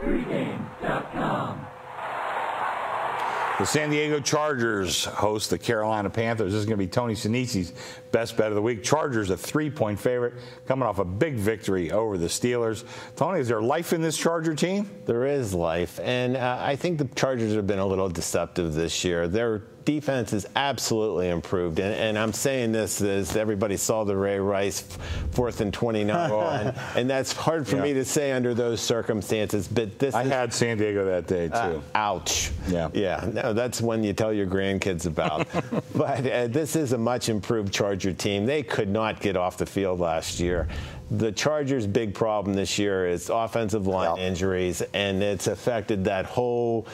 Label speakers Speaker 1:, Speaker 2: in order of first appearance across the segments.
Speaker 1: pregame.com.
Speaker 2: The San Diego Chargers host the Carolina Panthers. This is going to be Tony Sinisi's best bet of the week. Chargers a 3-point favorite, coming off a big victory over the Steelers. Tony, is there life in this Charger team?
Speaker 3: There is life, and I think the Chargers have been a little deceptive this year. Their defense has absolutely improved, and I'm saying this as everybody saw the Ray Rice 4th and 29, and that's hard for me to say under those circumstances. But I
Speaker 2: had San Diego that day too.
Speaker 3: Ouch.
Speaker 2: Yeah.
Speaker 3: No, that's one you tell your grandkids about. But this is a much improved Charger team. They could not get off the field last year. The Chargers' big problem this year is offensive line injuries, and it's affected that whole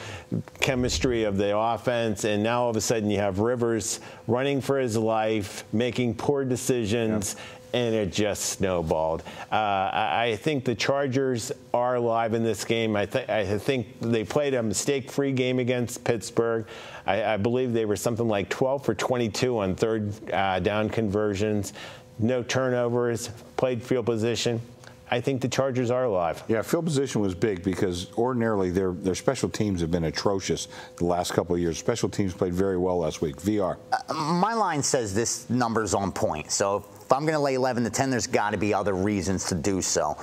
Speaker 3: chemistry of the offense. And now all of a sudden you have Rivers running for his life, making poor decisions, and it just snowballed. I think the Chargers are alive in this game. I think they played a mistake-free game against Pittsburgh. I believe they were something like 12 for 22 on third down conversions. No turnovers, played field position. I think the Chargers are alive.
Speaker 2: Yeah, field position was big because ordinarily their special teams have been atrocious the last couple of years. Special teams played very well last week. VR.
Speaker 4: My line says this number's on point. So if I'm going to lay 11 to 10, there's got to be other reasons to do so.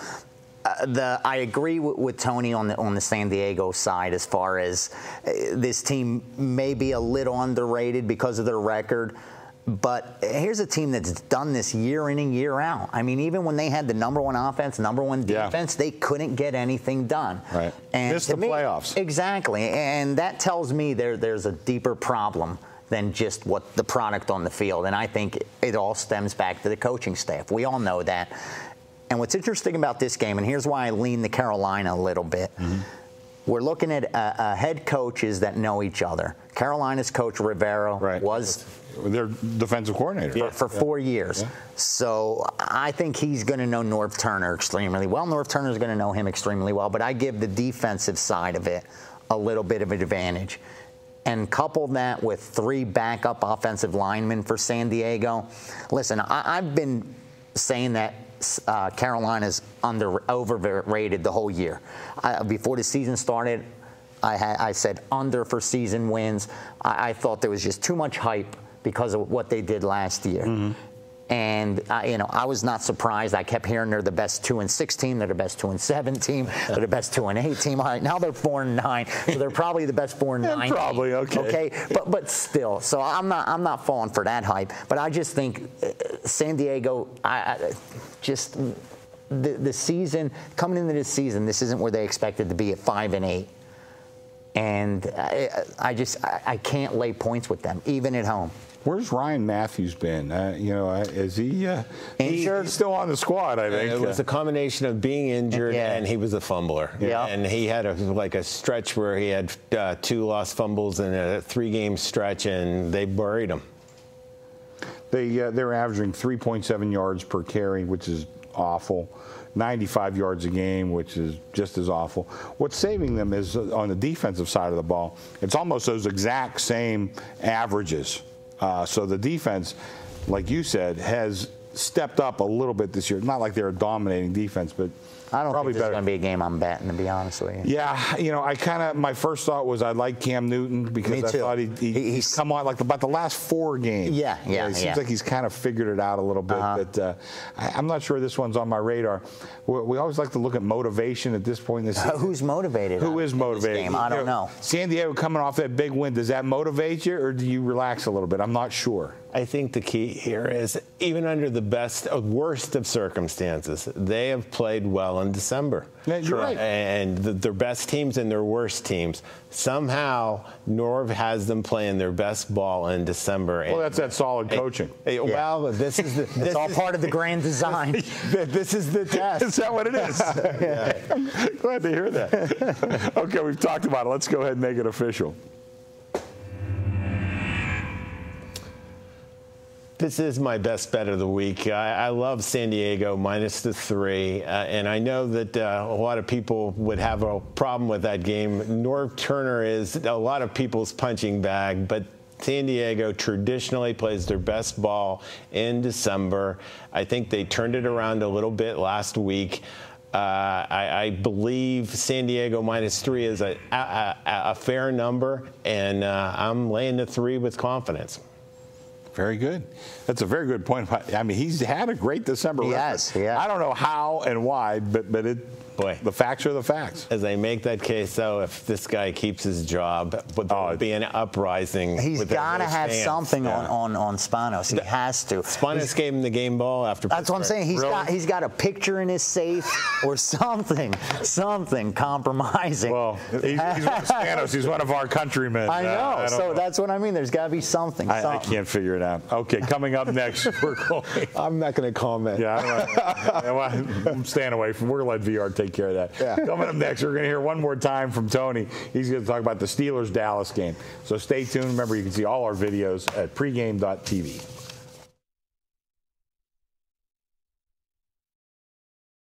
Speaker 4: I agree with Tony on the San Diego side as far as this team may be a little underrated because of their record. But here's a team that's done this year in and year out. I mean, even when they had the #1 offense, #1 defense, they couldn't get anything done.
Speaker 2: Right.
Speaker 4: And
Speaker 2: missed the playoffs.
Speaker 4: Exactly. And that tells me there's a deeper problem than just what the product on the field. And I think it all stems back to the coaching staff. We all know that. And what's interesting about this game, and here's why I lean to Carolina a little bit, we're looking at head coaches that know each other. Carolina's coach Rivera was
Speaker 2: their defensive coordinator
Speaker 4: for 4 years. So I think he's going to know Norv Turner extremely well. Norv Turner's going to know him extremely well. But I give the defensive side of it a little bit of an advantage. And couple that with 3 backup offensive linemen for San Diego. Listen, I've been saying that Carolina's overrated the whole year. Before the season started, I said under for season wins. I thought there was just too much hype because of what they did last year. And I was not surprised. I kept hearing they're the best 2-6 team. They're the best 2-7 team. They're the best 2-8 team. All right, now they're 4-9. So they're probably the best 4-9.
Speaker 2: Probably
Speaker 4: okay. But still, so I'm not falling for that hype. But I just think San Diego, the season coming into this season, this isn't where they expected to be at 5-8. And I can't lay points with them, even at home.
Speaker 2: Where's Ryan Matthews been? Is he injured? He's still on the squad, I think.
Speaker 3: It was a combination of being injured and he was a fumbler. And he had a stretch where he had 2 lost fumbles in a 3-game stretch, and they buried him.
Speaker 2: They're averaging 3.7 yards per carry, which is awful. 95 yards a game, which is just as awful. What's saving them is on the defensive side of the ball. It's almost those exact same averages. So the defense, like you said, has stepped up a little bit this year. Not like they're a dominating defense, but
Speaker 4: I don't think this is going to be a game I'm betting, to be honest with you.
Speaker 2: Yeah, my first thought was I like Cam Newton because I thought he's come on like about the last 4 games. It seems like he's kind of figured it out a little bit, but I'm not sure this one's on my radar. We always like to look at motivation at this point in the season.
Speaker 4: Who's motivated?
Speaker 2: Who is motivated?
Speaker 4: Game? I don't know.
Speaker 2: San Diego coming off that big win, does that motivate you, or do you relax a little bit? I'm not sure.
Speaker 3: I think the key here is even under the worst of circumstances, they have played well in December.
Speaker 2: Yeah, you're right.
Speaker 3: And their best teams and their worst teams. Somehow, Norv has them playing their best ball in December.
Speaker 2: Well, that's that solid coaching.
Speaker 3: Well, this is
Speaker 4: it's all part of the grand design.
Speaker 3: This is the test.
Speaker 2: Is that what it is? Glad to hear that. Okay, we've talked about it. Let's go ahead and make it official.
Speaker 3: This is my best bet of the week. I love San Diego minus the 3, and I know that a lot of people would have a problem with that game. Norv Turner is a lot of people's punching bag, but San Diego traditionally plays their best ball in December. I think they turned it around a little bit last week. I believe San Diego -3 is a fair number, and I'm laying the 3 with confidence.
Speaker 2: Very good. That's a very good point. I mean, he's had a great December.
Speaker 4: Yes,
Speaker 2: record.
Speaker 4: yeah.
Speaker 2: I don't know how and why, but the facts are the facts.
Speaker 3: As I make that case, though, if this guy keeps his job, but there will be an uprising.
Speaker 4: He's got to have
Speaker 3: fans.
Speaker 4: something on Spanos. He has to.
Speaker 3: Spanos gave him the game ball after.
Speaker 4: That's what I'm saying. He's got a picture in his safe or something compromising.
Speaker 2: Well, he's one of Spanos. He's one of our countrymen.
Speaker 4: I know.
Speaker 2: I
Speaker 4: so that's what I mean. There's got to be something.
Speaker 2: I can't figure it out. Okay, coming up next, we're going.
Speaker 3: I'm not going to comment.
Speaker 2: Yeah, I'm staying away from. We're going to let VR take care of that. Yeah. Coming up next, we're going to hear one more time from Tony. He's going to talk about the Steelers-Dallas game. So stay tuned. Remember, you can see all our videos at pregame.tv.